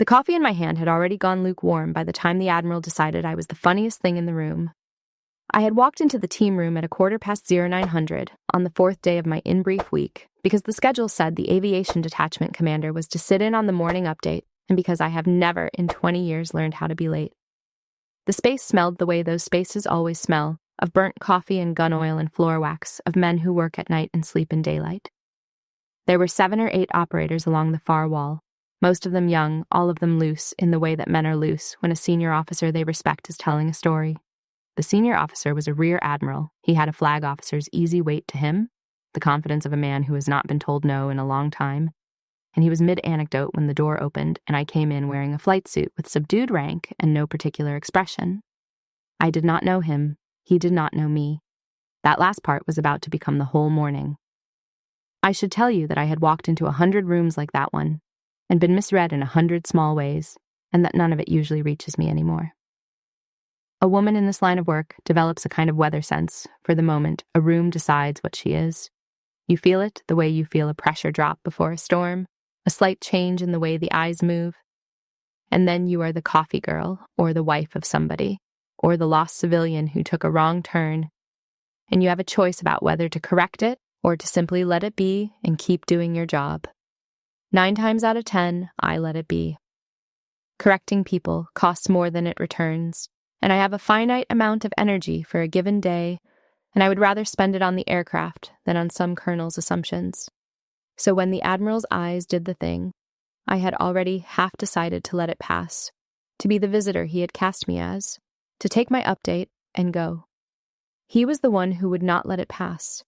The coffee in my hand had already gone lukewarm by the time the Admiral decided I was the funniest thing in the room. I had walked into the team room at 9:15 on the 4th day of my in-brief week because the schedule said the aviation detachment commander was to sit in on the morning update and because I have never in 20 years learned how to be late. The space smelled the way those spaces always smell, of burnt coffee and gun oil and floor wax, of men who work at night and sleep in daylight. There were 7 or 8 operators along the far wall, most of them young, all of them loose in the way that men are loose when a senior officer they respect is telling a story. The senior officer was a rear admiral. He had a flag officer's easy weight to him, the confidence of a man who has not been told no in a long time, and he was mid-anecdote when the door opened and I came in wearing a flight suit with subdued rank and no particular expression. I did not know him. He did not know me. That last part was about to become the whole morning. I should tell you that I had walked into 100 rooms like that one and been misread in 100 small ways, and that none of it usually reaches me anymore. A woman in this line of work develops a kind of weather sense. For the moment, a room decides what she is. You feel it the way you feel a pressure drop before a storm, a slight change in the way the eyes move. And then you are the coffee girl, or the wife of somebody, or the lost civilian who took a wrong turn, and you have a choice about whether to correct it or to simply let it be and keep doing your job. 9 times out of 10, I let it be. Correcting people costs more than it returns, and I have a finite amount of energy for a given day, and I would rather spend it on the aircraft than on some colonel's assumptions. So when the Admiral's eyes did the thing, I had already half decided to let it pass, to be the visitor he had cast me as, to take my update and go. He was the one who would not let it pass.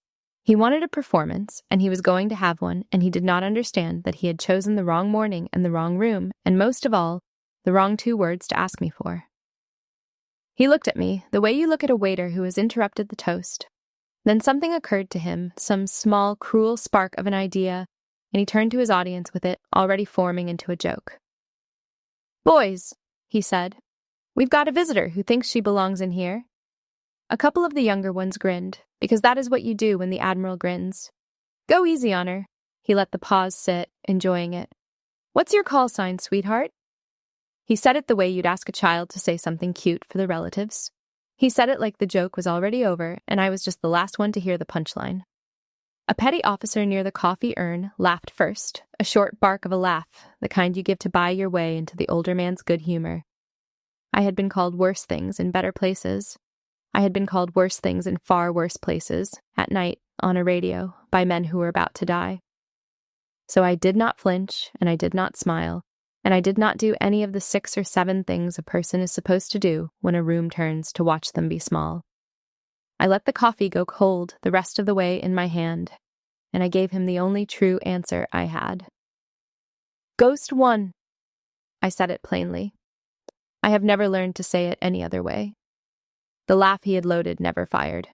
He wanted a performance, and he was going to have one, and he did not understand that he had chosen the wrong morning and the wrong room, and most of all, the wrong 2 words to ask me for. He looked at me, the way you look at a waiter who has interrupted the toast. Then something occurred to him, some small, cruel spark of an idea, and he turned to his audience with it already forming into a joke. "Boys," he said, "we've got a visitor who thinks she belongs in here." A couple of the younger ones grinned, because that is what you do when the Admiral grins. "Go easy on her." He let the pause sit, enjoying it. "What's your call sign, sweetheart?" He said it the way you'd ask a child to say something cute for the relatives. He said it like the joke was already over, and I was just the last one to hear the punchline. A petty officer near the coffee urn laughed first, a short bark of a laugh, the kind you give to buy your way into the older man's good humor. I had been called worse things in better places. I had been called worse things in far worse places, at night, on a radio, by men who were about to die. So I did not flinch, and I did not smile, and I did not do any of the 6 or 7 things a person is supposed to do when a room turns to watch them be small. I let the coffee go cold the rest of the way in my hand, and I gave him the only true answer I had. "Ghost 1. I said it plainly. I have never learned to say it any other way. The laugh he had loaded never fired.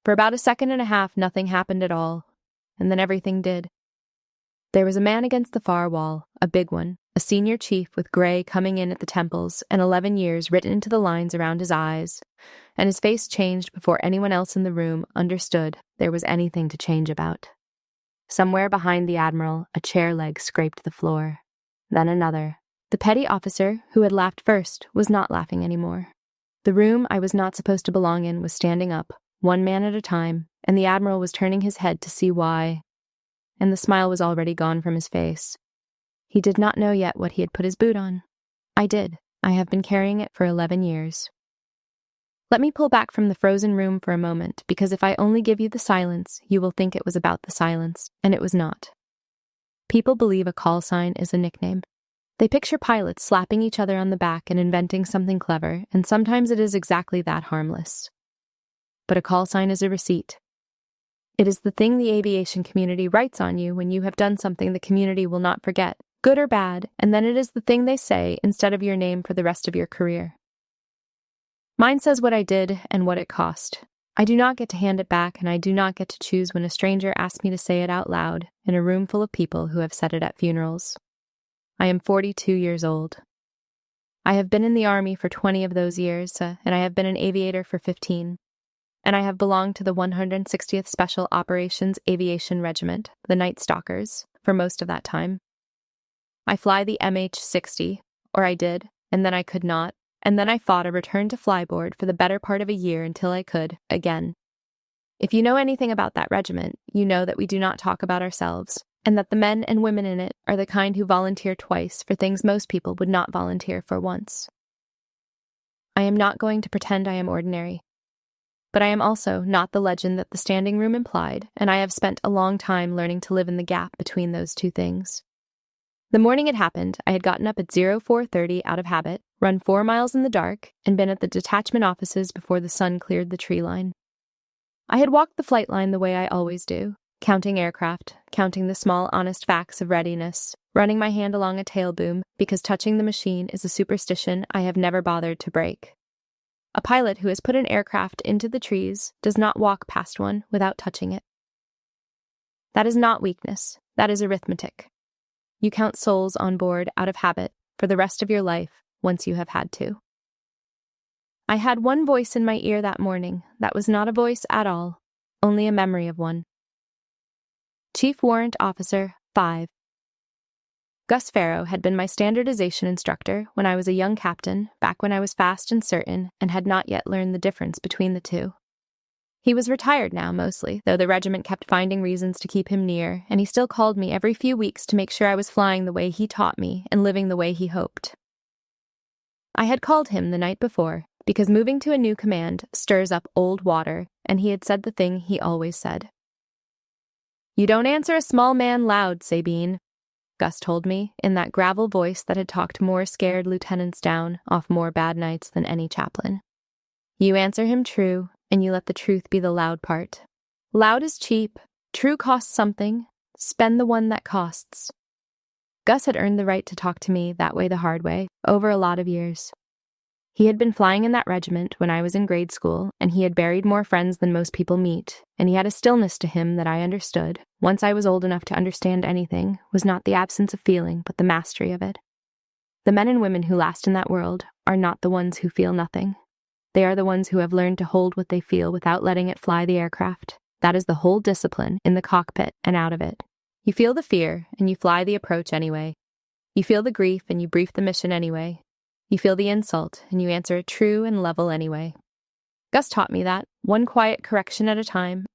For about a second and a half, nothing happened at all, and then everything did. There was a man against the far wall, a big one, a senior chief with gray coming in at the temples and 11 years written into the lines around his eyes, and his face changed before anyone else in the room understood there was anything to change about. Somewhere behind the Admiral, a chair leg scraped the floor. Then another. The petty officer, who had laughed first, was not laughing anymore. The room I was not supposed to belong in was standing up, 1 man at a time, and the Admiral was turning his head to see why, and the smile was already gone from his face. He did not know yet what he had put his boot on. I did. I have been carrying it for 11 years. Let me pull back from the frozen room for a moment, because if I only give you the silence, you will think it was about the silence, and it was not. People believe a call sign is a nickname. They picture pilots slapping each other on the back and inventing something clever, and sometimes it is exactly that harmless. But a call sign is a receipt. It is the thing the aviation community writes on you when you have done something the community will not forget, good or bad, and then it is the thing they say instead of your name for the rest of your career. Mine says what I did and what it cost. I do not get to hand it back, and I do not get to choose when a stranger asks me to say it out loud in a room full of people who have said it at funerals. I am 42 years old. I have been in the Army for 20 of those years, and I have been an aviator for 15. And I have belonged to the 160th Special Operations Aviation Regiment, the Night Stalkers, for most of that time. I fly the MH-60, or I did, and then I could not, and then I fought a return to flyboard for the better part of a year until I could, again. If you know anything about that regiment, you know that we do not talk about ourselves, and that the men and women in it are the kind who volunteer twice for things most people would not volunteer for once. I am not going to pretend I am ordinary. But I am also not the legend that the standing room implied, and I have spent a long time learning to live in the gap between those two things. The morning it happened, I had gotten up at 04:30 out of habit, run 4 miles in the dark, and been at the detachment offices before the sun cleared the tree line. I had walked the flight line the way I always do, counting aircraft, counting the small honest facts of readiness, running my hand along a tail boom because touching the machine is a superstition I have never bothered to break. A pilot who has put an aircraft into the trees does not walk past one without touching it. That is not weakness, that is arithmetic. You count souls on board out of habit for the rest of your life once you have had to. I had one voice in my ear that morning that was not a voice at all, only a memory of one. Chief Warrant Officer 5. Gus Farrow had been my standardization instructor when I was a young captain, back when I was fast and certain and had not yet learned the difference between the two. He was retired now, mostly, though the regiment kept finding reasons to keep him near, and he still called me every few weeks to make sure I was flying the way he taught me and living the way he hoped. I had called him the night before, because moving to a new command stirs up old water, and he had said the thing he always said. "You don't answer a small man loud, Sabine," Gus told me, in that gravel voice that had talked more scared lieutenants down off more bad nights than any chaplain. "You answer him true, and you let the truth be the loud part. Loud is cheap, true costs something, spend the one that costs." Gus had earned the right to talk to me that way the hard way, over a lot of years. He had been flying in that regiment when I was in grade school, and he had buried more friends than most people meet, and he had a stillness to him that I understood, once I was old enough to understand anything, was not the absence of feeling, but the mastery of it. The men and women who last in that world are not the ones who feel nothing. They are the ones who have learned to hold what they feel without letting it fly the aircraft. That is the whole discipline, in the cockpit and out of it. You feel the fear, and you fly the approach anyway. You feel the grief, and you brief the mission anyway. You feel the insult, and you answer it true and level anyway. Gus taught me that, one quiet correction at a time,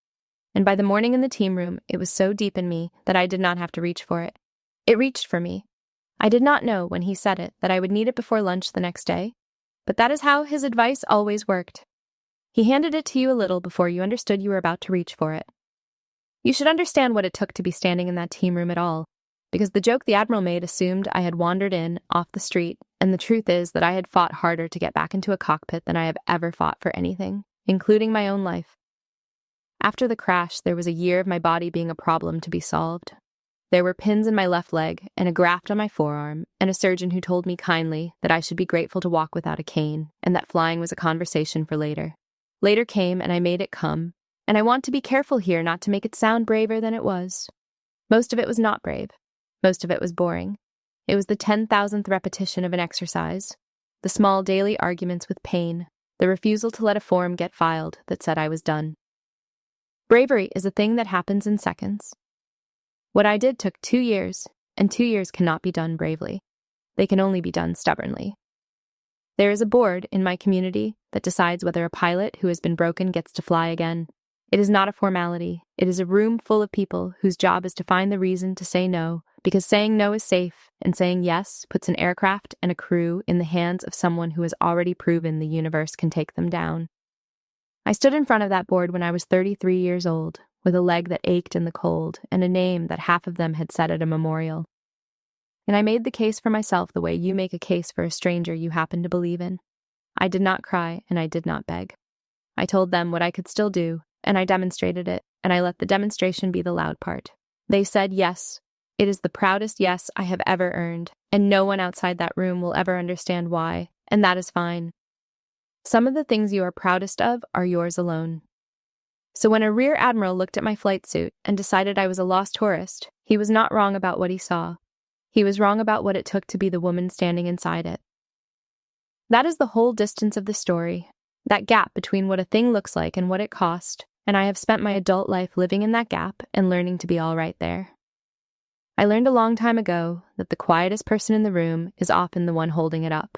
and by the morning in the team room, it was so deep in me that I did not have to reach for it. It reached for me. I did not know, when he said it, that I would need it before lunch the next day, but that is how his advice always worked. He handed it to you a little before you understood you were about to reach for it. You should understand what it took to be standing in that team room at all, because the joke the Admiral made assumed I had wandered in, off the street, and the truth is that I had fought harder to get back into a cockpit than I have ever fought for anything, including my own life. After the crash, there was a year of my body being a problem to be solved. There were pins in my left leg, and a graft on my forearm, and a surgeon who told me kindly that I should be grateful to walk without a cane, and that flying was a conversation for later. Later came, and I made it come, and I want to be careful here not to make it sound braver than it was. Most of it was not brave. Most of it was boring. It was the 10,000th repetition of an exercise, the small daily arguments with pain, the refusal to let a form get filed that said I was done. Bravery is a thing that happens in seconds. What I did took 2 years, and 2 years cannot be done bravely. They can only be done stubbornly. There is a board in my community that decides whether a pilot who has been broken gets to fly again. It is not a formality. It is a room full of people whose job is to find the reason to say no, because saying no is safe, and saying yes puts an aircraft and a crew in the hands of someone who has already proven the universe can take them down. I stood in front of that board when I was 33 years old, with a leg that ached in the cold, and a name that half of them had said at a memorial. And I made the case for myself the way you make a case for a stranger you happen to believe in. I did not cry, and I did not beg. I told them what I could still do, and I demonstrated it, and I let the demonstration be the loud part. They said yes. It is the proudest yes I have ever earned, and no one outside that room will ever understand why, and that is fine. Some of the things you are proudest of are yours alone. So when a Rear Admiral looked at my flight suit and decided I was a lost tourist, he was not wrong about what he saw. He was wrong about what it took to be the woman standing inside it. That is the whole distance of the story, that gap between what a thing looks like and what it cost, and I have spent my adult life living in that gap and learning to be all right there. I learned a long time ago that the quietest person in the room is often the one holding it up.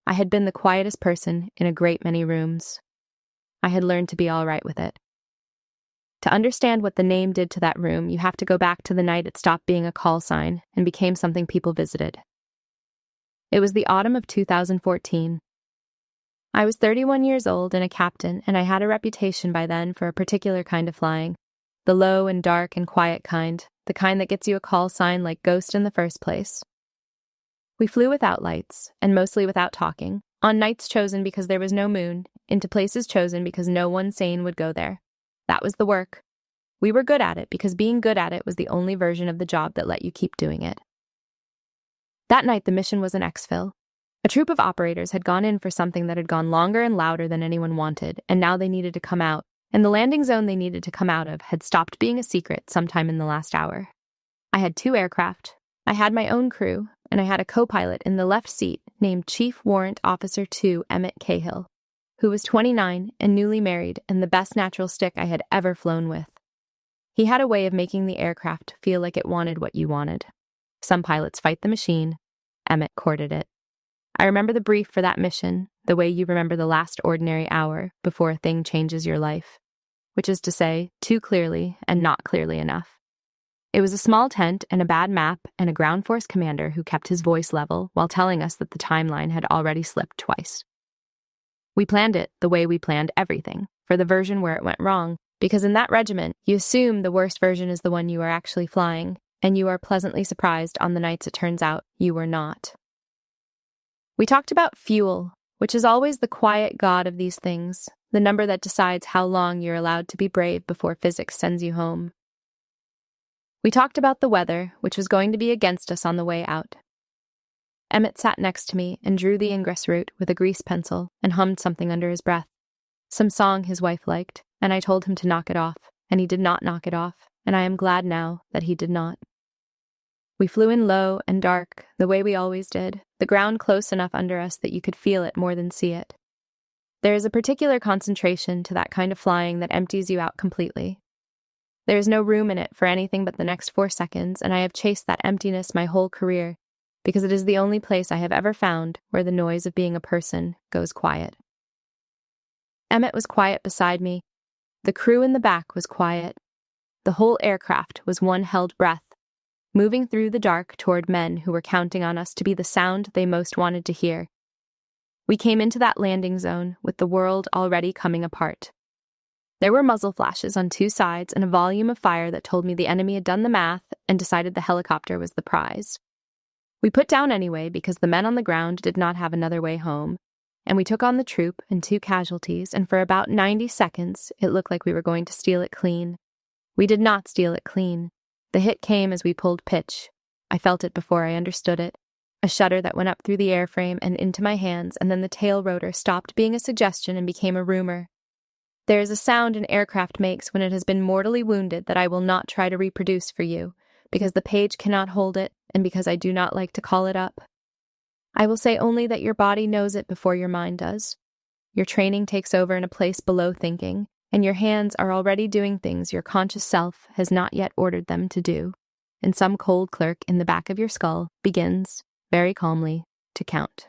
I had been the quietest person in a great many rooms. I had learned to be all right with it. To understand what the name did to that room, you have to go back to the night it stopped being a call sign and became something people visited. It was the autumn of 2014. I was 31 years old and a captain, and I had a reputation by then for a particular kind of flying, the low and dark and quiet kind, the kind that gets you a call sign like Ghost in the first place. We flew without lights, and mostly without talking, on nights chosen because there was no moon, into places chosen because no one sane would go there. That was the work. We were good at it because being good at it was the only version of the job that let you keep doing it. That night the mission was an exfil. A troop of operators had gone in for something that had gone longer and louder than anyone wanted, and now they needed to come out, and the landing zone they needed to come out of had stopped being a secret sometime in the last hour. I had 2 aircraft, I had my own crew, and I had a co-pilot in the left seat named Chief Warrant Officer 2 Emmett Cahill, who was 29 and newly married and the best natural stick I had ever flown with. He had a way of making the aircraft feel like it wanted what you wanted. Some pilots fight the machine. Emmett courted it. I remember the brief for that mission, the way you remember the last ordinary hour before a thing changes your life, which is to say, too clearly and not clearly enough. It was a small tent and a bad map and a ground force commander who kept his voice level while telling us that the timeline had already slipped twice. We planned it the way we planned everything, for the version where it went wrong, because in that regiment, you assume the worst version is the one you are actually flying, and you are pleasantly surprised on the nights it turns out you were not. We talked about fuel, which is always the quiet god of these things, the number that decides how long you're allowed to be brave before physics sends you home. We talked about the weather, which was going to be against us on the way out. Emmett sat next to me and drew the ingress route with a grease pencil and hummed something under his breath. Some song his wife liked, and I told him to knock it off, and he did not knock it off, and I am glad now that he did not. We flew in low and dark, the way we always did, the ground close enough under us that you could feel it more than see it. There is a particular concentration to that kind of flying that empties you out completely. There is no room in it for anything but the next 4 seconds, and I have chased that emptiness my whole career, because it is the only place I have ever found where the noise of being a person goes quiet. Emmett was quiet beside me. The crew in the back was quiet. The whole aircraft was one held breath, moving through the dark toward men who were counting on us to be the sound they most wanted to hear. We came into that landing zone with the world already coming apart. There were muzzle flashes on 2 sides and a volume of fire that told me the enemy had done the math and decided the helicopter was the prize. We put down anyway because the men on the ground did not have another way home, and we took on the troop and 2 casualties, and for about 90 seconds it looked like we were going to steal it clean. We did not steal it clean. The hit came as we pulled pitch. I felt it before I understood it. A shudder that went up through the airframe and into my hands, and then the tail rotor stopped being a suggestion and became a rumor. There is a sound an aircraft makes when it has been mortally wounded that I will not try to reproduce for you, because the page cannot hold it, and because I do not like to call it up. I will say only that your body knows it before your mind does. Your training takes over in a place below thinking, and your hands are already doing things your conscious self has not yet ordered them to do, and some cold clerk in the back of your skull begins, very calmly, to count.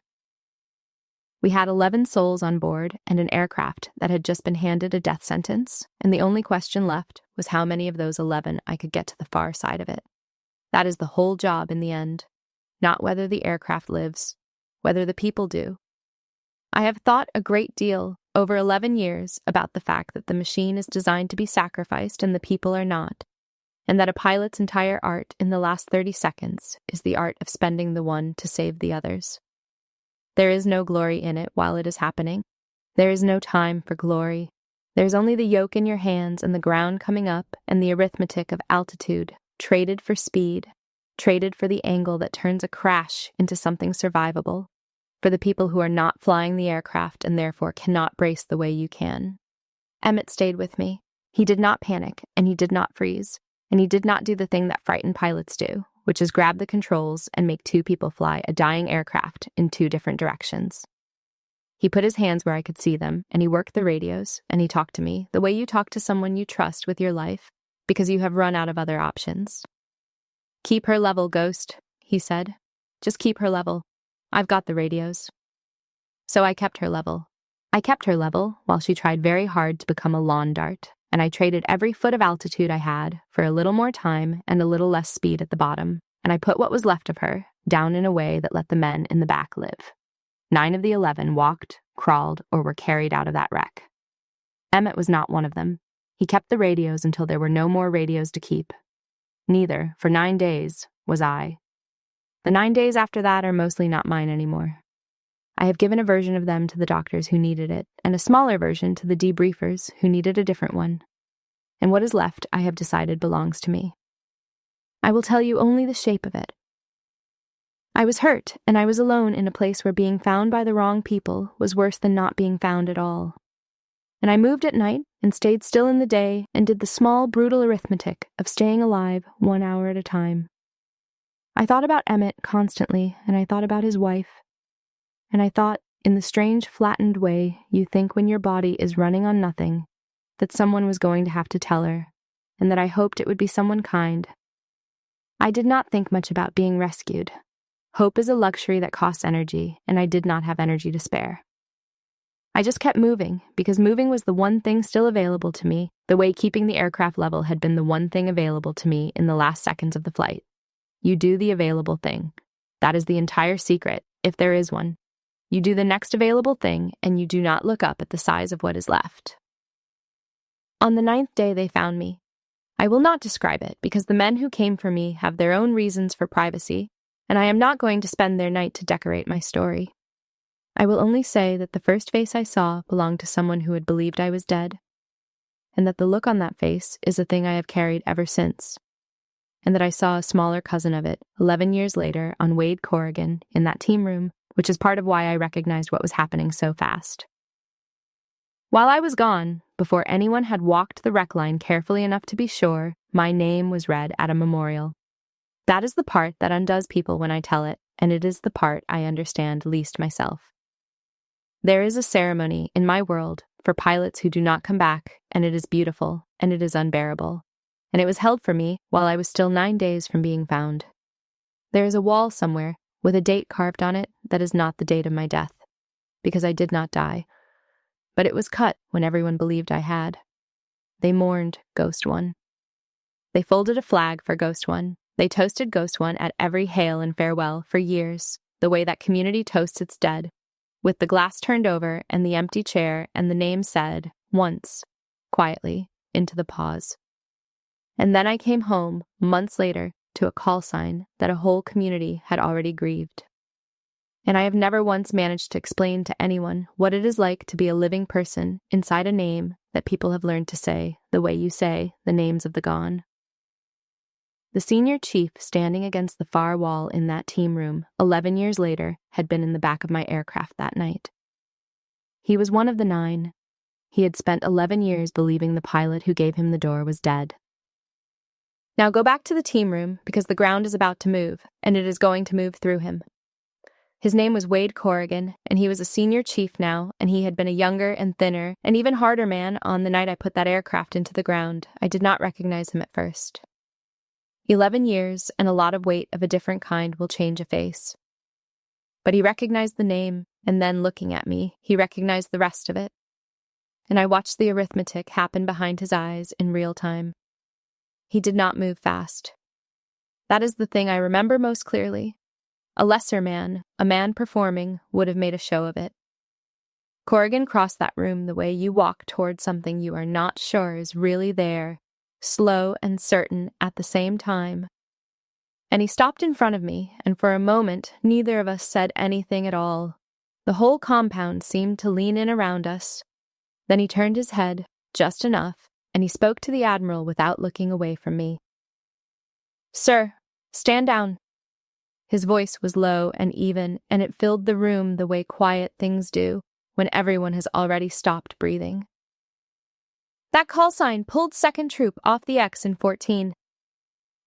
We had 11 souls on board and an aircraft that had just been handed a death sentence, and the only question left was how many of those 11 I could get to the far side of it. That is the whole job in the end, not whether the aircraft lives, whether the people do. I have thought a great deal over 11 years about the fact that the machine is designed to be sacrificed and the people are not, and that a pilot's entire art in the last 30 seconds is the art of spending the one to save the others. There is no glory in it while it is happening. There is no time for glory. There is only the yoke in your hands and the ground coming up and the arithmetic of altitude, traded for speed, traded for the angle that turns a crash into something survivable, for the people who are not flying the aircraft and therefore cannot brace the way you can. Emmett stayed with me. He did not panic, and he did not freeze, and he did not do the thing that frightened pilots do, which is grab the controls and make 2 people fly a dying aircraft in 2 different directions. He put his hands where I could see them, and he worked the radios, and he talked to me the way you talk to someone you trust with your life, because you have run out of other options. "Keep her level, Ghost," he said. "Just keep her level. I've got the radios." So I kept her level. I kept her level while she tried very hard to become a lawn dart, and I traded every foot of altitude I had for a little more time and a little less speed at the bottom, and I put what was left of her down in a way that let the men in the back live. 9 of the 11 walked, crawled, or were carried out of that wreck. Emmett was not one of them. He kept the radios until there were no more radios to keep. Neither, for 9 days, was I. The 9 days after that are mostly not mine anymore. I have given a version of them to the doctors who needed it, and a smaller version to the debriefers who needed a different one. And what is left, I have decided, belongs to me. I will tell you only the shape of it. I was hurt, and I was alone in a place where being found by the wrong people was worse than not being found at all. And I moved at night and stayed still in the day and did the small, brutal arithmetic of staying alive 1 hour at a time. I thought about Emmett constantly, and I thought about his wife. And I thought, in the strange, flattened way you think when your body is running on nothing, that someone was going to have to tell her, and that I hoped it would be someone kind. I did not think much about being rescued. Hope is a luxury that costs energy, and I did not have energy to spare. I just kept moving, because moving was the one thing still available to me, the way keeping the aircraft level had been the one thing available to me in the last seconds of the flight. You do the available thing. That is the entire secret, if there is one. You do the next available thing, and you do not look up at the size of what is left. On the 9th day they found me. I will not describe it, because the men who came for me have their own reasons for privacy, and I am not going to spend their night to decorate my story. I will only say that the first face I saw belonged to someone who had believed I was dead, and that the look on that face is a thing I have carried ever since, and that I saw a smaller cousin of it 11 years later on Wade Corrigan in that team room, which is part of why I recognized what was happening so fast. While I was gone, before anyone had walked the wreck line carefully enough to be sure, my name was read at a memorial. That is the part that undoes people when I tell it, and it is the part I understand least myself. There is a ceremony in my world for pilots who do not come back, and it is beautiful, and it is unbearable. And it was held for me while I was still 9 days from being found. There is a wall somewhere with a date carved on it that is not the date of my death, because I did not die. But it was cut when everyone believed I had. They mourned Ghost One. They folded a flag for Ghost One. They toasted Ghost One at every hail and farewell for years, the way that community toasts its dead, with the glass turned over and the empty chair and the name said, once, quietly, into the pause. And then I came home, months later, to a call sign that a whole community had already grieved. And I have never once managed to explain to anyone what it is like to be a living person inside a name that people have learned to say the way you say the names of the gone. The senior chief standing against the far wall in that team room 11 years later had been in the back of my aircraft that night. He was one of the 9. He had spent 11 years believing the pilot who gave him the door was dead. Now go back to the team room, because the ground is about to move, and it is going to move through him. His name was Wade Corrigan, and he was a senior chief now, and he had been a younger and thinner and even harder man on the night I put that aircraft into the ground. I did not recognize him at first. 11 years and a lot of weight of a different kind will change a face. But he recognized the name, and then looking at me, he recognized the rest of it. And I watched the arithmetic happen behind his eyes in real time. He did not move fast. That is the thing I remember most clearly. A lesser man, a man performing, would have made a show of it. Corrigan crossed that room the way you walk toward something you are not sure is really there, slow and certain at the same time. And he stopped in front of me, and for a moment neither of us said anything at all. The whole compound seemed to lean in around us. Then he turned his head, just enough, and he spoke to the Admiral without looking away from me. "Sir, stand down." His voice was low and even, and it filled the room the way quiet things do when everyone has already stopped breathing. "That call sign pulled 2nd Troop off the X in 14.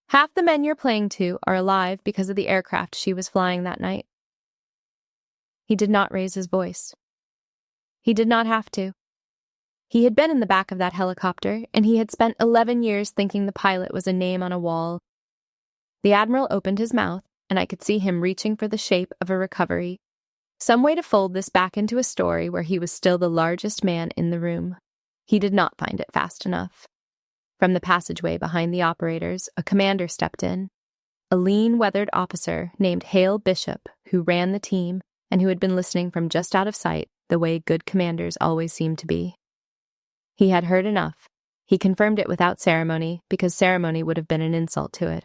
Half the men you're playing to are alive because of the aircraft she was flying that night." He did not raise his voice. He did not have to. He had been in the back of that helicopter, and he had spent 11 years thinking the pilot was a name on a wall. The Admiral opened his mouth, and I could see him reaching for the shape of a recovery. Some way to fold this back into a story where he was still the largest man in the room. He did not find it fast enough. From the passageway behind the operators, a commander stepped in. A lean, weathered officer named Hale Bishop, who ran the team and who had been listening from just out of sight, the way good commanders always seem to be. He had heard enough. He confirmed it without ceremony, because ceremony would have been an insult to it.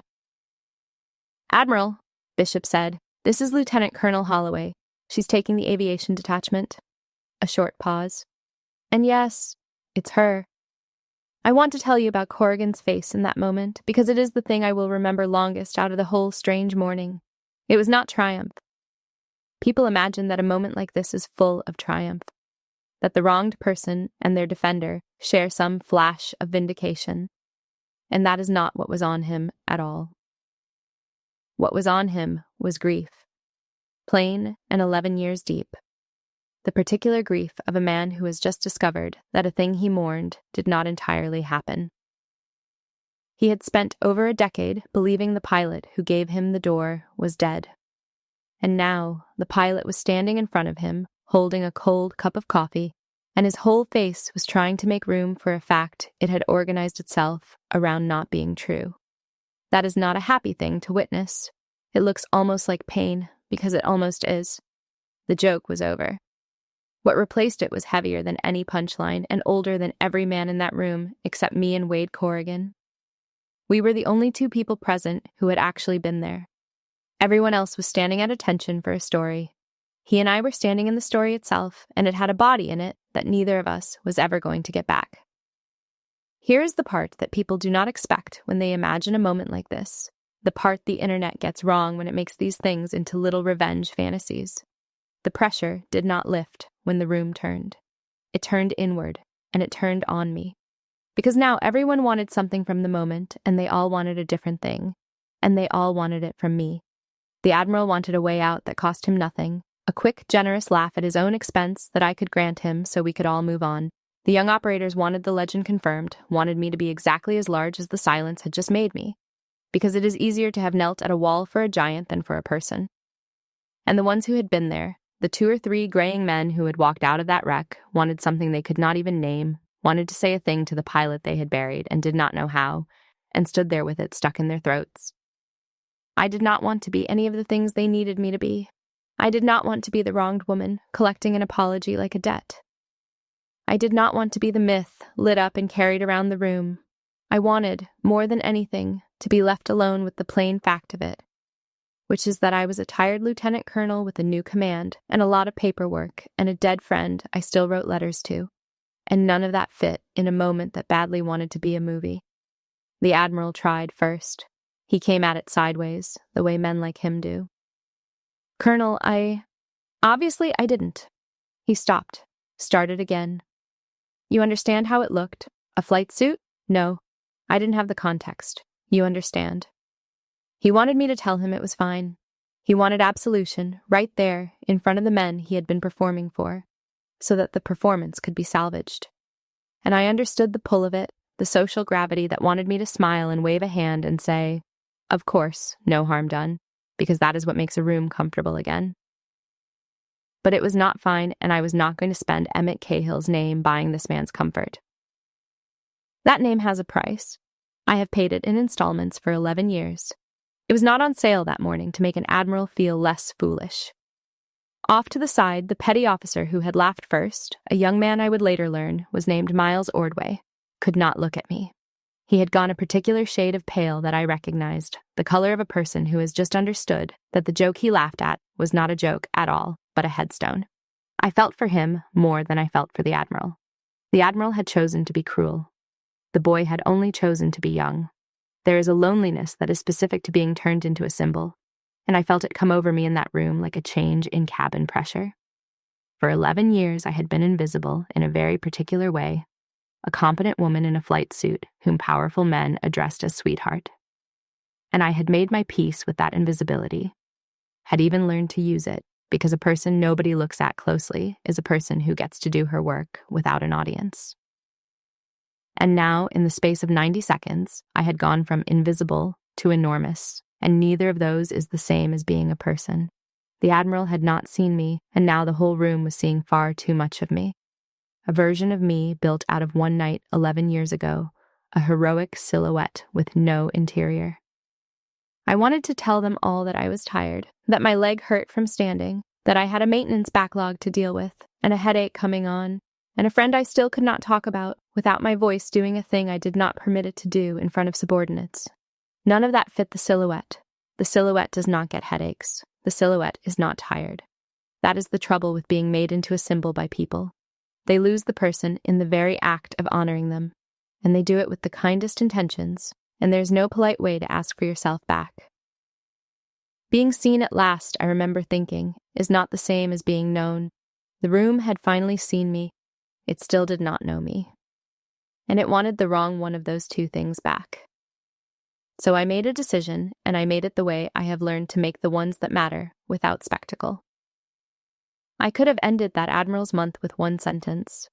"Admiral," Bishop said, "this is Lieutenant Colonel Holloway. She's taking the aviation detachment." A short pause. "And yes, it's her." I want to tell you about Corrigan's face in that moment, because it is the thing I will remember longest out of the whole strange morning. It was not triumph. People imagine that a moment like this is full of triumph, that the wronged person and their defender share some flash of vindication, and that is not what was on him at all. What was on him was grief, plain and 11 years deep. The particular grief of a man who has just discovered that a thing he mourned did not entirely happen. He had spent over a decade believing the pilot who gave him the door was dead. And now the pilot was standing in front of him, holding a cold cup of coffee, and his whole face was trying to make room for a fact it had organized itself around not being true. That is not a happy thing to witness. It looks almost like pain, because it almost is. The joke was over. What replaced it was heavier than any punchline and older than every man in that room except me and Wade Corrigan. We were the only two people present who had actually been there. Everyone else was standing at attention for a story. He and I were standing in the story itself, and it had a body in it that neither of us was ever going to get back. Here is the part that people do not expect when they imagine a moment like this, the part the internet gets wrong when it makes these things into little revenge fantasies. The pressure did not lift when the room turned. It turned inward, and it turned on me. Because now everyone wanted something from the moment, and they all wanted a different thing, and they all wanted it from me. The Admiral wanted a way out that cost him nothing, a quick, generous laugh at his own expense that I could grant him so we could all move on. The young operators wanted the legend confirmed, wanted me to be exactly as large as the silence had just made me, because it is easier to have knelt at a wall for a giant than for a person. And the ones who had been there, the 2 or 3 graying men who had walked out of that wreck, wanted something they could not even name, wanted to say a thing to the pilot they had buried and did not know how, and stood there with it stuck in their throats. I did not want to be any of the things they needed me to be. I did not want to be the wronged woman, collecting an apology like a debt. I did not want to be the myth, lit up and carried around the room. I wanted, more than anything, to be left alone with the plain fact of it, which is that I was a tired lieutenant colonel with a new command and a lot of paperwork and a dead friend I still wrote letters to, and none of that fit in a moment that badly wanted to be a movie. The Admiral tried first. He came at it sideways, the way men like him do. "Colonel, Obviously, I didn't." He stopped, started again. "You understand how it looked? A flight suit? No. I didn't have the context. You understand." He wanted me to tell him it was fine. He wanted absolution, right there, in front of the men he had been performing for, so that the performance could be salvaged. And I understood the pull of it, the social gravity that wanted me to smile and wave a hand and say, "Of course, no harm done," because that is what makes a room comfortable again. But it was not fine, and I was not going to spend Emmett Cahill's name buying this man's comfort. That name has a price. I have paid it in installments for 11 years. It was not on sale that morning to make an admiral feel less foolish. Off to the side, the petty officer who had laughed first, a young man I would later learn was named Miles Ordway, could not look at me. He had gone a particular shade of pale that I recognized, the color of a person who has just understood that the joke he laughed at was not a joke at all, but a headstone. I felt for him more than I felt for the Admiral. The Admiral had chosen to be cruel. The boy had only chosen to be young. There is a loneliness that is specific to being turned into a symbol, and I felt it come over me in that room like a change in cabin pressure. For 11 years I had been invisible in a very particular way, a competent woman in a flight suit whom powerful men addressed as sweetheart. And I had made my peace with that invisibility, had even learned to use it, because a person nobody looks at closely is a person who gets to do her work without an audience. And now, in the space of 90 seconds, I had gone from invisible to enormous, and neither of those is the same as being a person. The Admiral had not seen me, and now the whole room was seeing far too much of me. A version of me built out of one night 11 years ago, a heroic silhouette with no interior. I wanted to tell them all that I was tired, that my leg hurt from standing, that I had a maintenance backlog to deal with, and a headache coming on, and a friend I still could not talk about without my voice doing a thing I did not permit it to do in front of subordinates. None of that fit the silhouette. The silhouette does not get headaches. The silhouette is not tired. That is the trouble with being made into a symbol by people. They lose the person in the very act of honoring them, and they do it with the kindest intentions, and there's no polite way to ask for yourself back. Being seen at last, I remember thinking, is not the same as being known. The room had finally seen me. It still did not know me. And it wanted the wrong one of those two things back. So I made a decision, and I made it the way I have learned to make the ones that matter, without spectacle. I could have ended that Admiral's month with one sentence.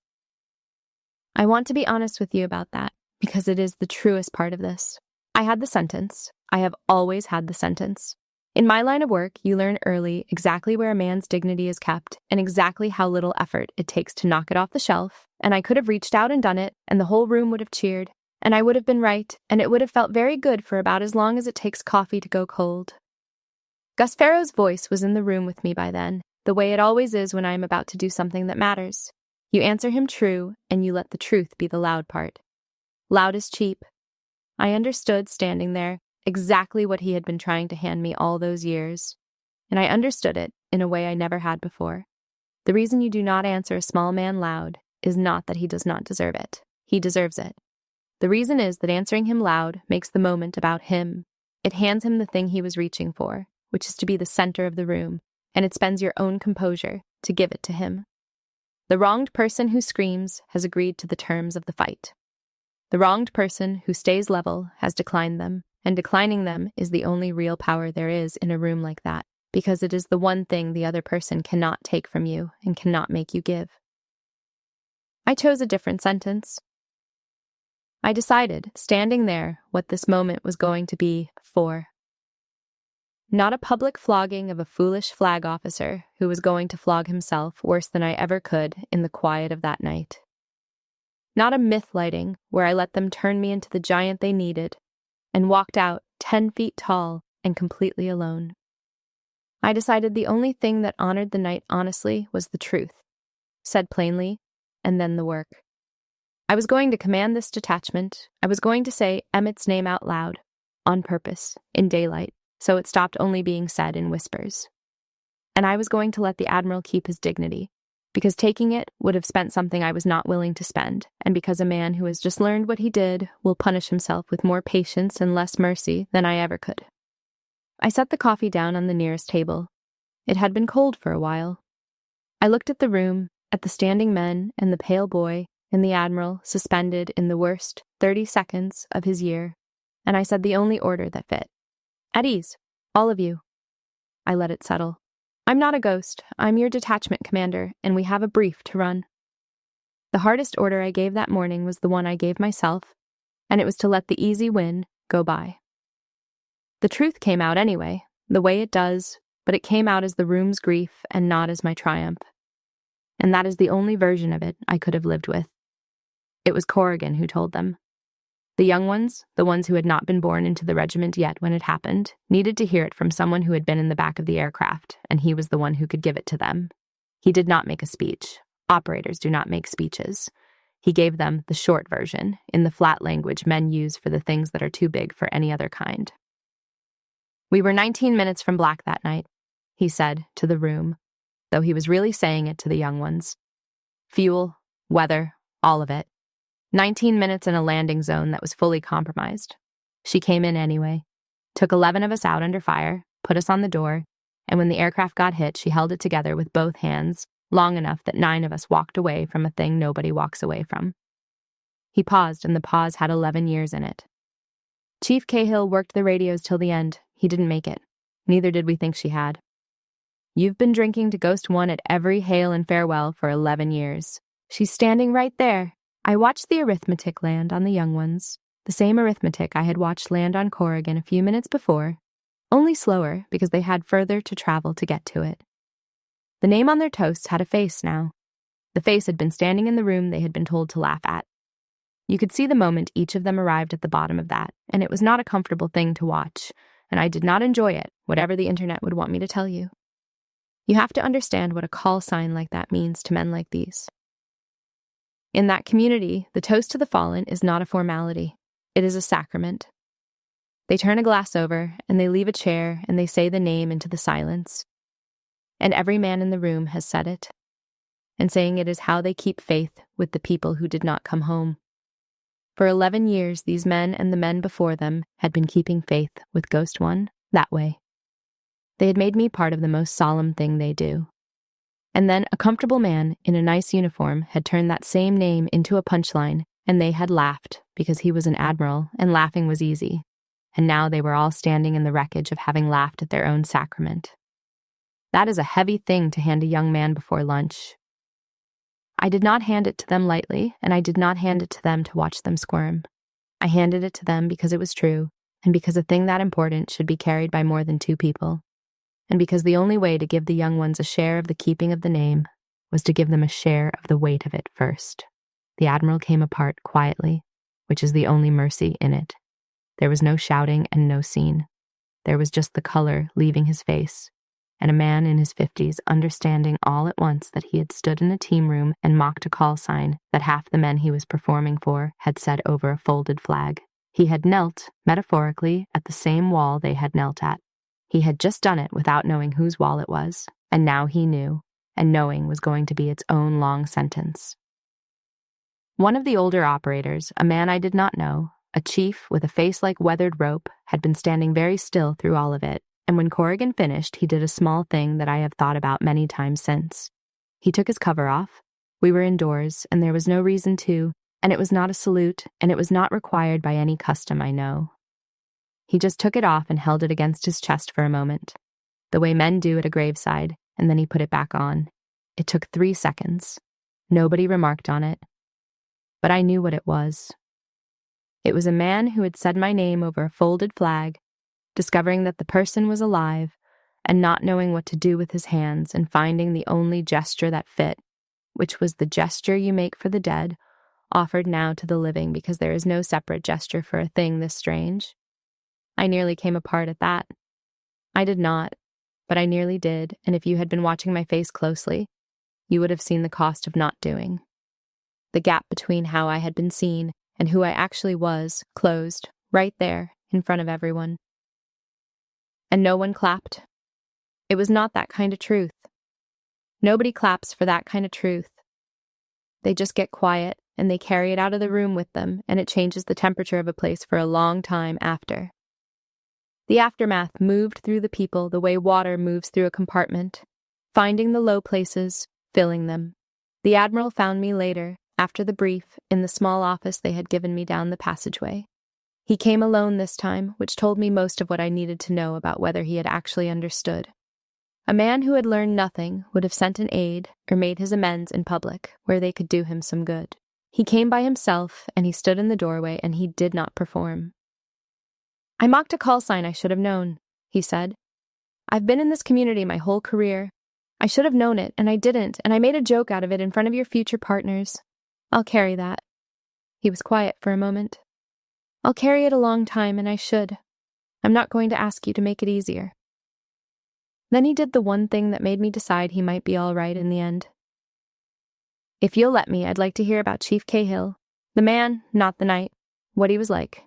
I want to be honest with you about that, because it is the truest part of this. I had the sentence. I have always had the sentence. In my line of work, you learn early exactly where a man's dignity is kept and exactly how little effort it takes to knock it off the shelf, and I could have reached out and done it, and the whole room would have cheered, and I would have been right, and it would have felt very good for about as long as it takes coffee to go cold. Gus Farrow's voice was in the room with me by then, the way it always is when I am about to do something that matters. You answer him true, and you let the truth be the loud part. Loud is cheap. I understood, standing there, exactly what he had been trying to hand me all those years, and I understood it in a way I never had before. The reason you do not answer a small man loud is not that he does not deserve it. He deserves it. The reason is that answering him loud makes the moment about him. It hands him the thing he was reaching for, which is to be the center of the room, and it spends your own composure to give it to him. The wronged person who screams has agreed to the terms of the fight. The wronged person who stays level has declined them, and declining them is the only real power there is in a room like that, because it is the one thing the other person cannot take from you and cannot make you give. I chose a different sentence. I decided, standing there, what this moment was going to be for. Not a public flogging of a foolish flag officer who was going to flog himself worse than I ever could in the quiet of that night. Not a myth lighting where I let them turn me into the giant they needed and walked out 10 feet tall and completely alone. I decided the only thing that honored the night honestly was the truth, said plainly, and then the work. I was going to command this detachment. I was going to say Emmett's name out loud, on purpose, in daylight, so it stopped only being said in whispers. And I was going to let the Admiral keep his dignity, because taking it would have spent something I was not willing to spend, and because a man who has just learned what he did will punish himself with more patience and less mercy than I ever could. I set the coffee down on the nearest table. It had been cold for a while. I looked at the room, at the standing men and the pale boy and the Admiral suspended in the worst 30 seconds of his year, and I said the only order that fit. At ease, all of you. I let it settle. I'm not a ghost. I'm your detachment commander, and we have a brief to run. The hardest order I gave that morning was the one I gave myself, and it was to let the easy win go by. The truth came out anyway, the way it does, but it came out as the room's grief and not as my triumph. And that is the only version of it I could have lived with. It was Corrigan who told them. The young ones, the ones who had not been born into the regiment yet when it happened, needed to hear it from someone who had been in the back of the aircraft, and he was the one who could give it to them. He did not make a speech. Operators do not make speeches. He gave them the short version, in the flat language men use for the things that are too big for any other kind. We were 19 minutes from black that night, he said to the room, though he was really saying it to the young ones. Fuel, weather, all of it. 19 minutes in a landing zone that was fully compromised. She came in anyway, took 11 of us out under fire, put us on the door, and when the aircraft got hit, she held it together with both hands, long enough that 9 of us walked away from a thing nobody walks away from. He paused, and the pause had 11 years in it. Chief Cahill worked the radios till the end. He didn't make it. Neither did we think she had. You've been drinking to Ghost One at every hail and farewell for 11 years. She's standing right there. I watched the arithmetic land on the young ones, the same arithmetic I had watched land on Corrigan a few minutes before, only slower because they had further to travel to get to it. The name on their toasts had a face now. The face had been standing in the room they had been told to laugh at. You could see the moment each of them arrived at the bottom of that, and it was not a comfortable thing to watch, and I did not enjoy it, whatever the internet would want me to tell you. You have to understand what a call sign like that means to men like these. In that community, the toast to the fallen is not a formality. It is a sacrament. They turn a glass over, and they leave a chair, and they say the name into the silence. And every man in the room has said it, and saying it is how they keep faith with the people who did not come home. For 11 years, these men and the men before them had been keeping faith with Ghost One that way. They had made me part of the most solemn thing they do. And then a comfortable man in a nice uniform had turned that same name into a punchline, and they had laughed because he was an admiral, and laughing was easy. And now they were all standing in the wreckage of having laughed at their own sacrament. That is a heavy thing to hand a young man before lunch. I did not hand it to them lightly, and I did not hand it to them to watch them squirm. I handed it to them because it was true, and because a thing that important should be carried by more than 2 people, and because the only way to give the young ones a share of the keeping of the name was to give them a share of the weight of it first. The Admiral came apart quietly, which is the only mercy in it. There was no shouting and no scene. There was just the color leaving his face, and a man in his 50s understanding all at once that he had stood in a team room and mocked a call sign that half the men he was performing for had said over a folded flag. He had knelt, metaphorically, at the same wall they had knelt at. He had just done it without knowing whose wall it was, and now he knew, and knowing was going to be its own long sentence. One of the older operators, a man I did not know, a chief with a face like weathered rope, had been standing very still through all of it, and when Corrigan finished, he did a small thing that I have thought about many times since. He took his cover off. We were indoors, and there was no reason to, and it was not a salute, and it was not required by any custom I know. He just took it off and held it against his chest for a moment, the way men do at a graveside, and then he put it back on. It took 3 seconds. Nobody remarked on it. But I knew what it was. It was a man who had said my name over a folded flag, discovering that the person was alive, and not knowing what to do with his hands, and finding the only gesture that fit, which was the gesture you make for the dead, offered now to the living because there is no separate gesture for a thing this strange. I nearly came apart at that. I did not, but I nearly did, and if you had been watching my face closely, you would have seen the cost of not doing. The gap between how I had been seen and who I actually was closed, right there, in front of everyone. And no one clapped. It was not that kind of truth. Nobody claps for that kind of truth. They just get quiet, and they carry it out of the room with them, and it changes the temperature of a place for a long time after. The aftermath moved through the people the way water moves through a compartment, finding the low places, filling them. The Admiral found me later, after the brief, in the small office they had given me down the passageway. He came alone this time, which told me most of what I needed to know about whether he had actually understood. A man who had learned nothing would have sent an aide or made his amends in public, where they could do him some good. He came by himself, and he stood in the doorway, and he did not perform. "I mocked a call sign I should have known," he said. "I've been in this community my whole career. I should have known it, and I didn't, and I made a joke out of it in front of your future partners. I'll carry that." He was quiet for a moment. "I'll carry it a long time, and I should. I'm not going to ask you to make it easier." Then he did the one thing that made me decide he might be all right in the end. "If you'll let me, I'd like to hear about Chief Cahill. The man, not the night. What he was like."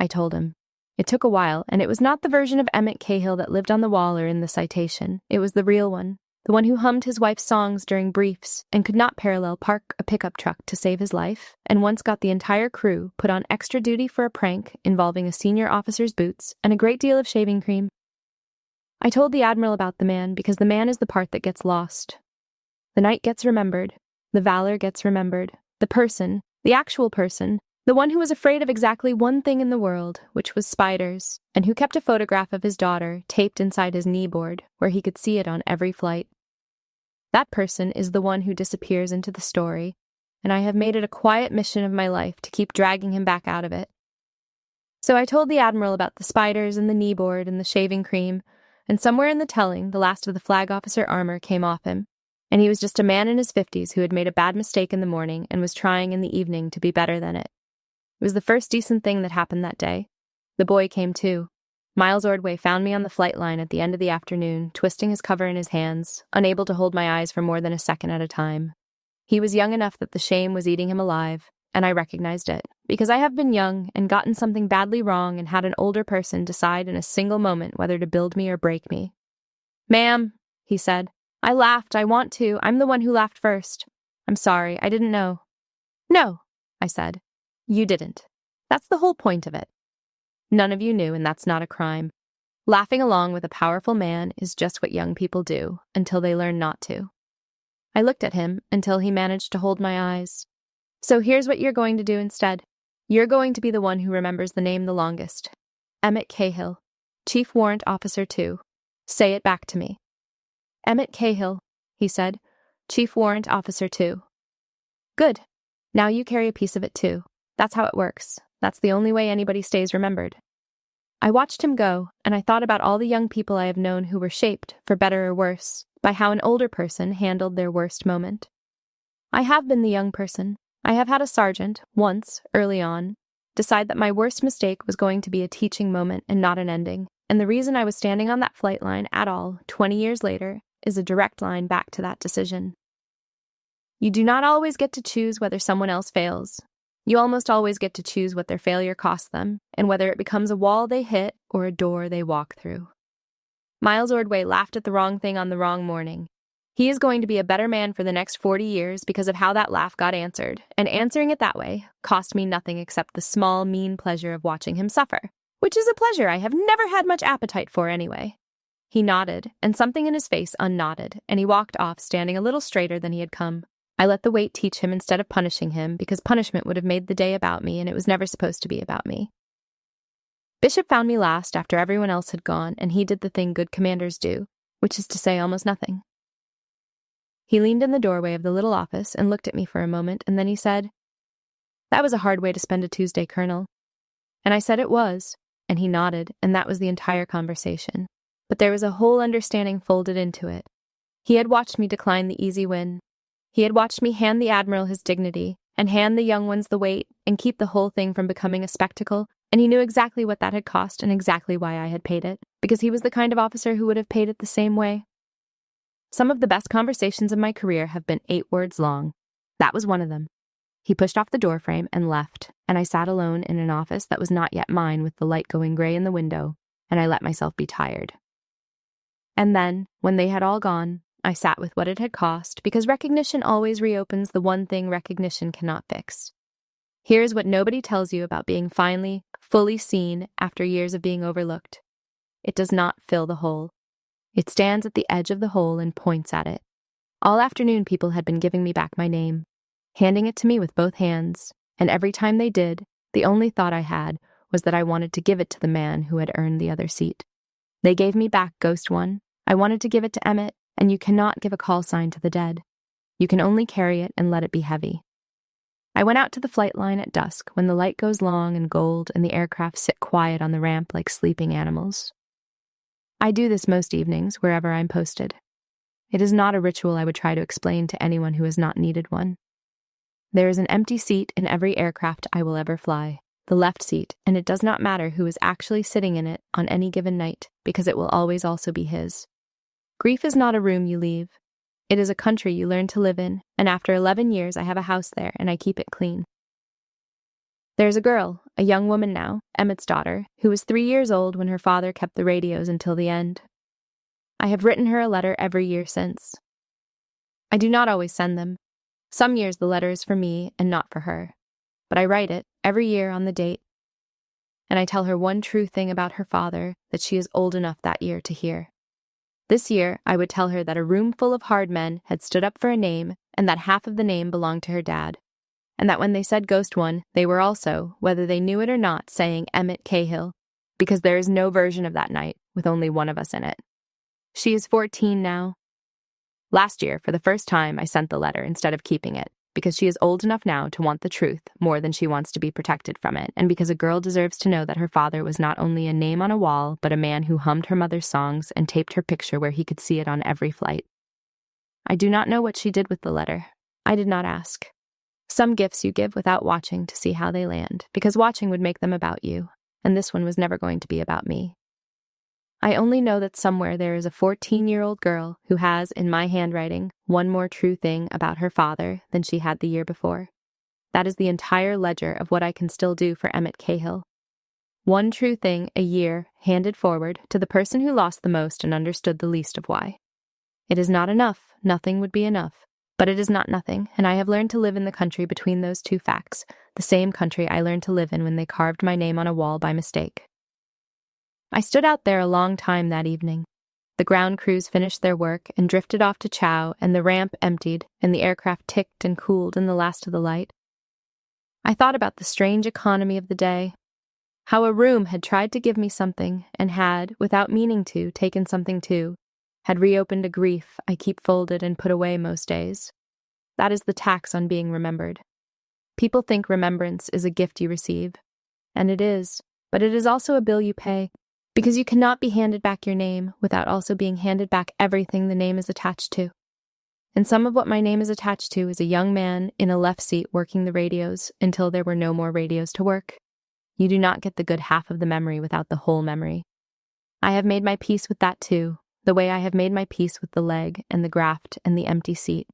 I told him. It took a while, and it was not the version of Emmett Cahill that lived on the wall or in the citation. It was the real one, the one who hummed his wife's songs during briefs and could not parallel park a pickup truck to save his life, and once got the entire crew put on extra duty for a prank involving a senior officer's boots and a great deal of shaving cream. I told the Admiral about the man because the man is the part that gets lost. The night gets remembered, the valor gets remembered, the person, the actual person, the one who was afraid of exactly one thing in the world, which was spiders, and who kept a photograph of his daughter taped inside his kneeboard, where he could see it on every flight. That person is the one who disappears into the story, and I have made it a quiet mission of my life to keep dragging him back out of it. So I told the Admiral about the spiders and the kneeboard and the shaving cream, and somewhere in the telling, the last of the flag officer armor came off him, and he was just a man in his 50s who had made a bad mistake in the morning and was trying in the evening to be better than it. It was the first decent thing that happened that day. The boy came too. Miles Ordway found me on the flight line at the end of the afternoon, twisting his cover in his hands, unable to hold my eyes for more than a second at a time. He was young enough that the shame was eating him alive, and I recognized it, because I have been young and gotten something badly wrong and had an older person decide in a single moment whether to build me or break me. "Ma'am," he said, "I laughed, I want to, I'm the one who laughed first. I'm sorry, I didn't know." "No," I said, "you didn't. That's the whole point of it. None of you knew, and that's not a crime. Laughing along with a powerful man is just what young people do, until they learn not to." I looked at him until he managed to hold my eyes. "So here's what you're going to do instead. You're going to be the one who remembers the name the longest. Emmett Cahill, Chief Warrant Officer 2. Say it back to me." "Emmett Cahill," he said, "Chief Warrant Officer 2. "Good. Now you carry a piece of it too. That's how it works. That's the only way anybody stays remembered." I watched him go, and I thought about all the young people I have known who were shaped, for better or worse, by how an older person handled their worst moment. I have been the young person. I have had a sergeant, once, early on, decide that my worst mistake was going to be a teaching moment and not an ending, and the reason I was standing on that flight line at all, 20 years later, is a direct line back to that decision. You do not always get to choose whether someone else fails. You almost always get to choose what their failure costs them, and whether it becomes a wall they hit or a door they walk through. Miles Ordway laughed at the wrong thing on the wrong morning. He is going to be a better man for the next 40 years because of how that laugh got answered, and answering it that way cost me nothing except the small, mean pleasure of watching him suffer, which is a pleasure I have never had much appetite for anyway. He nodded, and something in his face unknodded, and he walked off standing a little straighter than he had come. I let the weight teach him instead of punishing him, because punishment would have made the day about me, and it was never supposed to be about me. Bishop found me last after everyone else had gone, and he did the thing good commanders do, which is to say almost nothing. He leaned in the doorway of the little office and looked at me for a moment, and then he said, "That was a hard way to spend a Tuesday, Colonel." And I said it was, and he nodded, and that was the entire conversation. But there was a whole understanding folded into it. He had watched me decline the easy win. He had watched me hand the Admiral his dignity, and hand the young ones the weight, and keep the whole thing from becoming a spectacle, and he knew exactly what that had cost and exactly why I had paid it, because he was the kind of officer who would have paid it the same way. Some of the best conversations of my career have been 8 words long. That was one of them. He pushed off the doorframe and left, and I sat alone in an office that was not yet mine with the light going gray in the window, and I let myself be tired. And then, when they had all gone, I sat with what it had cost, because recognition always reopens the one thing recognition cannot fix. Here's what nobody tells you about being finally, fully seen after years of being overlooked. It does not fill the hole. It stands at the edge of the hole and points at it. All afternoon people had been giving me back my name, handing it to me with both hands, and every time they did, the only thought I had was that I wanted to give it to the man who had earned the other seat. They gave me back Ghost One. I wanted to give it to Emmett, and you cannot give a call sign to the dead. You can only carry it and let it be heavy. I went out to the flight line at dusk when the light goes long and gold and the aircraft sit quiet on the ramp like sleeping animals. I do this most evenings, wherever I'm posted. It is not a ritual I would try to explain to anyone who has not needed one. There is an empty seat in every aircraft I will ever fly, the left seat, and it does not matter who is actually sitting in it on any given night, because it will always also be his. Grief is not a room you leave. It is a country you learn to live in, and after 11 years I have a house there, and I keep it clean. There's a girl, a young woman now, Emmett's daughter, who was 3 years old when her father kept the radios until the end. I have written her a letter every year since. I do not always send them. Some years the letter is for me and not for her. But I write it every year on the date. And I tell her one true thing about her father that she is old enough that year to hear. This year, I would tell her that a room full of hard men had stood up for a name, and that half of the name belonged to her dad. And that when they said Ghost One, they were also, whether they knew it or not, saying Emmett Cahill, because there is no version of that night with only one of us in it. She is 14 now. Last year, for the first time, I sent the letter instead of keeping it, because she is old enough now to want the truth more than she wants to be protected from it, and because a girl deserves to know that her father was not only a name on a wall, but a man who hummed her mother's songs and taped her picture where he could see it on every flight. I do not know what she did with the letter. I did not ask. Some gifts you give without watching to see how they land, because watching would make them about you, and this one was never going to be about me. I only know that somewhere there is a 14-year-old girl who has, in my handwriting, one more true thing about her father than she had the year before. That is the entire ledger of what I can still do for Emmett Cahill. One true thing a year handed forward to the person who lost the most and understood the least of why. It is not enough, nothing would be enough, but it is not nothing, and I have learned to live in the country between those two facts, the same country I learned to live in when they carved my name on a wall by mistake. I stood out there a long time that evening. The ground crews finished their work and drifted off to chow, and the ramp emptied, and the aircraft ticked and cooled in the last of the light. I thought about the strange economy of the day, how a room had tried to give me something and had, without meaning to, taken something too, had reopened a grief I keep folded and put away most days. That is the tax on being remembered. People think remembrance is a gift you receive, and it is, but it is also a bill you pay, because you cannot be handed back your name without also being handed back everything the name is attached to. And some of what my name is attached to is a young man in a left seat working the radios until there were no more radios to work. You do not get the good half of the memory without the whole memory. I have made my peace with that too, the way I have made my peace with the leg and the graft and the empty seat.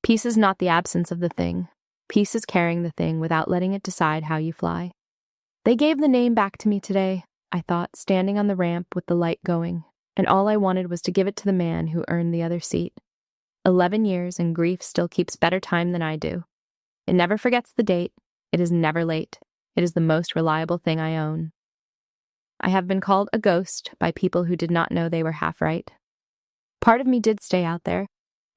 Peace is not the absence of the thing. Peace is carrying the thing without letting it decide how you fly. They gave the name back to me today, I thought, standing on the ramp with the light going, and all I wanted was to give it to the man who earned the other seat. 11 years, and grief still keeps better time than I do. It never forgets the date. It is never late. It is the most reliable thing I own. I have been called a ghost by people who did not know they were half right. Part of me did stay out there.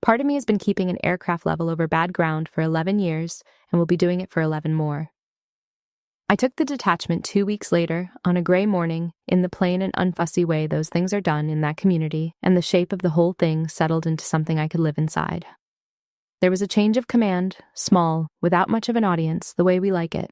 Part of me has been keeping an aircraft level over bad ground for 11 years and will be doing it for 11 more. I took the detachment 2 weeks later, on a gray morning, in the plain and unfussy way those things are done in that community, and the shape of the whole thing settled into something I could live inside. There was a change of command, small, without much of an audience, the way we like it.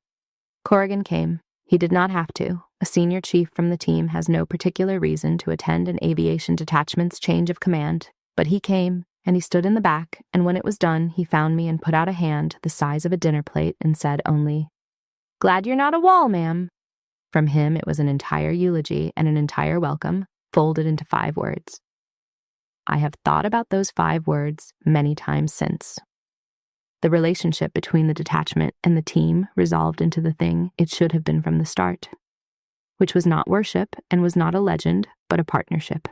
Corrigan came. He did not have to. A senior chief from the team has no particular reason to attend an aviation detachment's change of command, but he came, and he stood in the back, and when it was done, he found me and put out a hand the size of a dinner plate and said only, "Glad you're not a wall, ma'am." From him, it was an entire eulogy and an entire welcome, folded into 5 words. I have thought about those 5 words many times since. The relationship between the detachment and the team resolved into the thing it should have been from the start, which was not worship and was not a legend, but a partnership.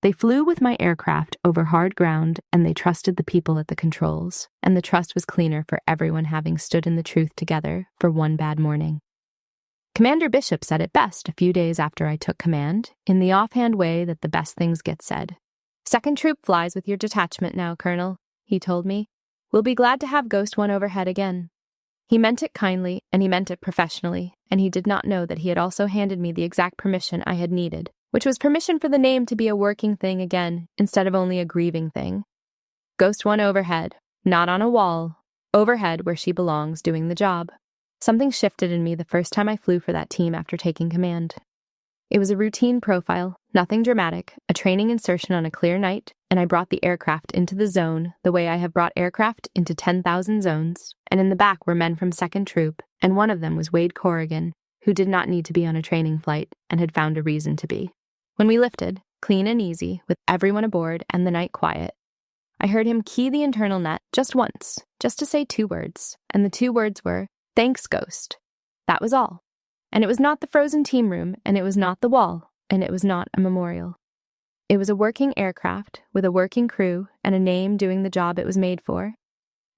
They flew with my aircraft over hard ground, and they trusted the people at the controls, and the trust was cleaner for everyone having stood in the truth together for one bad morning. Commander Bishop said it best a few days after I took command, in the offhand way that the best things get said. "Second troop flies with your detachment now, Colonel," he told me. "We'll be glad to have Ghost One overhead again." He meant it kindly, and he meant it professionally, and he did not know that he had also handed me the exact permission I had needed, which was permission for the name to be a working thing again, instead of only a grieving thing. Ghost One overhead, not on a wall, overhead where she belongs, doing the job. Something shifted in me the first time I flew for that team after taking command. It was a routine profile, nothing dramatic, a training insertion on a clear night, and I brought the aircraft into the zone the way I have brought aircraft into 10,000 zones, and in the back were men from 2nd Troop, and one of them was Wade Corrigan, who did not need to be on a training flight and had found a reason to be. When we lifted, clean and easy, with everyone aboard and the night quiet, I heard him key the internal net just once, just to say 2 words, and the 2 words were, "Thanks, Ghost." That was all. And it was not the frozen team room, and it was not the wall, and it was not a memorial. It was a working aircraft with a working crew and a name doing the job it was made for,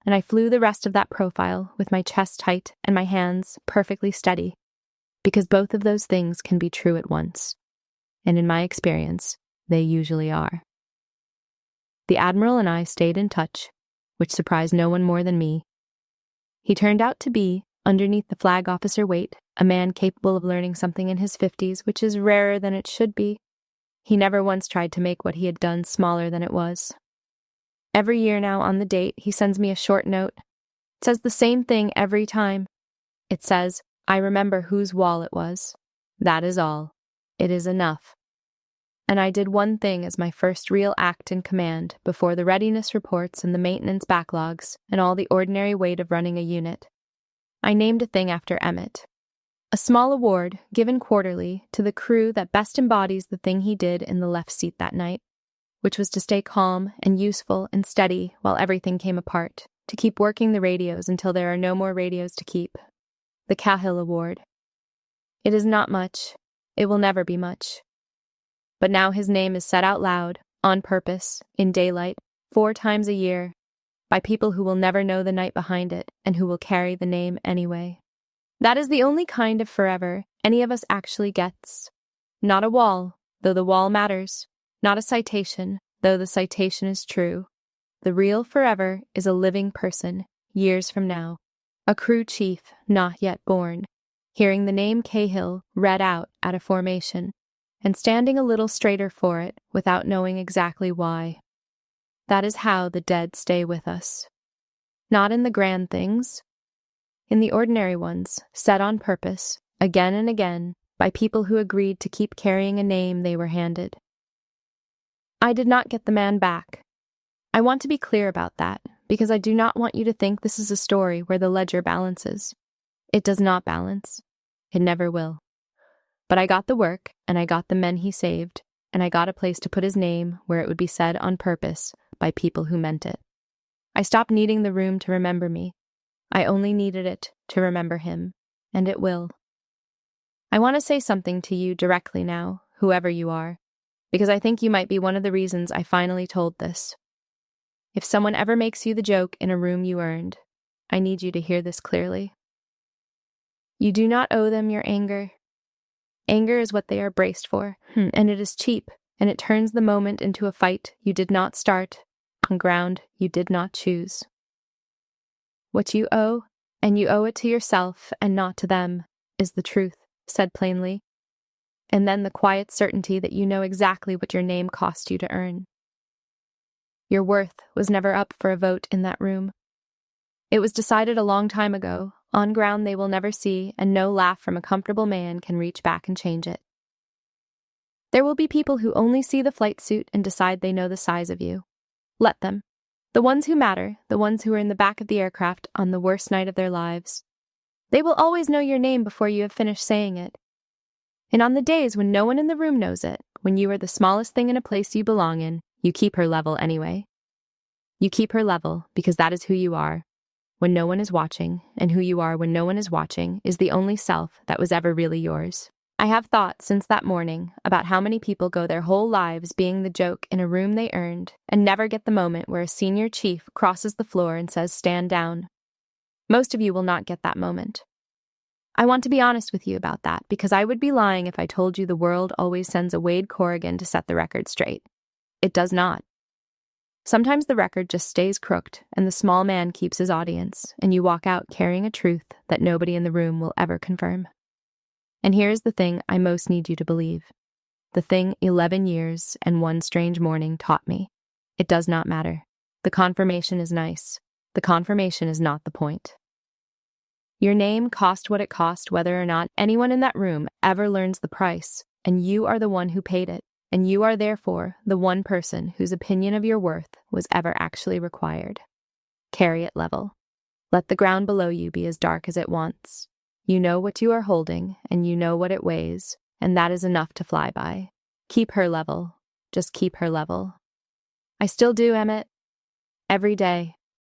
and I flew the rest of that profile with my chest tight and my hands perfectly steady, because both of those things can be true at once. And in my experience, they usually are. The Admiral and I stayed in touch, which surprised no one more than me. He turned out to be, underneath the flag officer weight, a man capable of learning something in his 50s, which is rarer than it should be. He never once tried to make what he had done smaller than it was. Every year now on the date, he sends me a short note. It says the same thing every time. It says, I remember whose wall it was. That is all. It is enough. And I did one thing as my first real act in command before the readiness reports and the maintenance backlogs and all the ordinary weight of running a unit. I named a thing after Emmett. A small award given quarterly to the crew that best embodies the thing he did in the left seat that night, which was to stay calm and useful and steady while everything came apart, to keep working the radios until there are no more radios to keep. The Cahill Award. It is not much. It will never be much. But now his name is said out loud, on purpose, in daylight, 4 times a year, by people who will never know the night behind it and who will carry the name anyway. That is the only kind of forever any of us actually gets. Not a wall, though the wall matters. Not a citation, though the citation is true. The real forever is a living person, years from now. A crew chief, not yet born, hearing the name Cahill read out at a formation, and standing a little straighter for it without knowing exactly why. That is how the dead stay with us. Not in the grand things. In the ordinary ones, said on purpose, again and again, by people who agreed to keep carrying a name they were handed. I did not get the man back. I want to be clear about that, because I do not want you to think this is a story where the ledger balances. It does not balance. It never will. But I got the work, and I got the men he saved, and I got a place to put his name where it would be said on purpose by people who meant it. I stopped needing the room to remember me. I only needed it to remember him, and it will. I want to say something to you directly now, whoever you are, because I think you might be one of the reasons I finally told this. If someone ever makes you the joke in a room you earned, I need you to hear this clearly. You do not owe them your anger. Anger is what they are braced for, and it is cheap, and it turns the moment into a fight you did not start, on ground you did not choose. What you owe, and you owe it to yourself and not to them, is the truth, said plainly, and then the quiet certainty that you know exactly what your name cost you to earn. Your worth was never up for a vote in that room. It was decided a long time ago, on ground they will never see, and no laugh from a comfortable man can reach back and change it. There will be people who only see the flight suit and decide they know the size of you. Let them. The ones who matter, the ones who are in the back of the aircraft on the worst night of their lives. They will always know your name before you have finished saying it. And on the days when no one in the room knows it, when you are the smallest thing in a place you belong in, you keep her level anyway. You keep her level because that is who you are when no one is watching, and who you are when no one is watching is the only self that was ever really yours. I have thought since that morning about how many people go their whole lives being the joke in a room they earned and never get the moment where a senior chief crosses the floor and says, "Stand down." Most of you will not get that moment. I want to be honest with you about that because I would be lying if I told you the world always sends a Wade Corrigan to set the record straight. It does not. Sometimes the record just stays crooked and the small man keeps his audience, and you walk out carrying a truth that nobody in the room will ever confirm. And here is the thing I most need you to believe. The thing 11 years and one strange morning taught me. It does not matter. The confirmation is nice. The confirmation is not the point. Your name cost what it cost whether or not anyone in that room ever learns the price, and you are the one who paid it, and you are therefore the one person whose opinion of your worth was ever actually required. Carry it level. Let the ground below you be as dark as it wants. You know what you are holding, and you know what it weighs, and that is enough to fly by. Keep her level. Just keep her level. I still do, Emmett. Every day.